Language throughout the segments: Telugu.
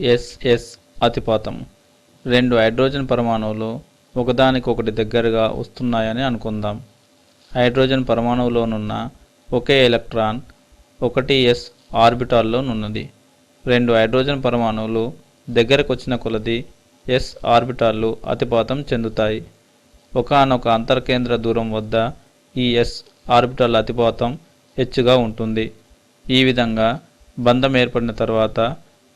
ఎస్ఎస్ అతిపాతం. రెండు హైడ్రోజన్ పరమాణువులు ఒకదానికొకటి దగ్గరగా వస్తున్నాయని అనుకుందాం. హైడ్రోజన్ పరమాణువులోనున్న ఒకే ఎలక్ట్రాన్ 1s ఆర్బిటాల్లోనున్నది. రెండు హైడ్రోజన్ పరమాణువులు దగ్గరకు వచ్చిన కొలది s ఆర్బిటాల్లు అతిపాతం చెందుతాయి. ఒకానొక అంతర్కేంద్ర దూరం వద్ద ఈ s ఆర్బిటాల్ అతిపాతం హెచ్చుగా ఉంటుంది. ఈ విధంగా బంధం ఏర్పడిన తర్వాత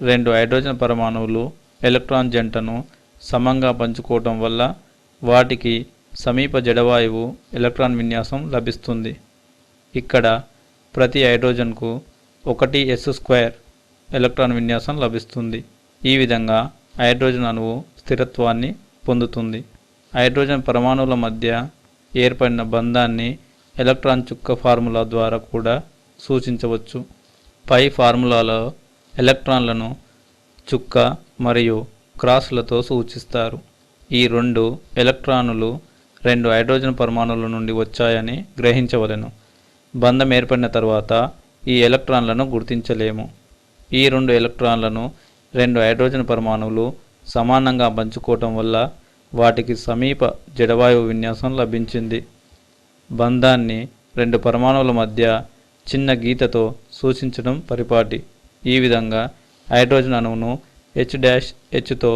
రెండు హైడ్రోజన్ పరమాణువులు ఎలక్ట్రాన్ జంటను సమంగా పంచుకోవటం వల్ల వాటికి సమీప జడవాయువు ఎలక్ట్రాన్ విన్యాసం లభిస్తుంది. ఇక్కడ ప్రతి హైడ్రోజన్కు 1s² ఎలక్ట్రాన్ విన్యాసం లభిస్తుంది. ఈ విధంగా హైడ్రోజన్ అణువు స్థిరత్వాన్ని పొందుతుంది. హైడ్రోజన్ పరమాణువుల మధ్య ఏర్పడిన బంధాన్ని ఎలక్ట్రాన్ చుక్క ఫార్ములా ద్వారా కూడా సూచించవచ్చు. పై ఫార్ములాలో ఎలక్ట్రాన్లను చుక్క మరియు క్రాస్లతో సూచిస్తారు. ఈ రెండు ఎలక్ట్రానులు రెండు హైడ్రోజన్ పరమాణువుల నుండి వచ్చాయని గ్రహించవలెను. బంధం ఏర్పడిన తర్వాత ఈ ఎలక్ట్రాన్లను గుర్తించలేము. ఈ రెండు ఎలక్ట్రాన్లను రెండు హైడ్రోజన్ పరమాణువులు సమానంగా పంచుకోవటం వల్ల వాటికి సమీప జడవాయువు విన్యాసం లభించింది. బంధాన్ని రెండు పరమాణువుల మధ్య చిన్న గీతతో సూచించడం పరిపాటి. ఈ విధంగా హైడ్రోజన్ అణువును H-Hతో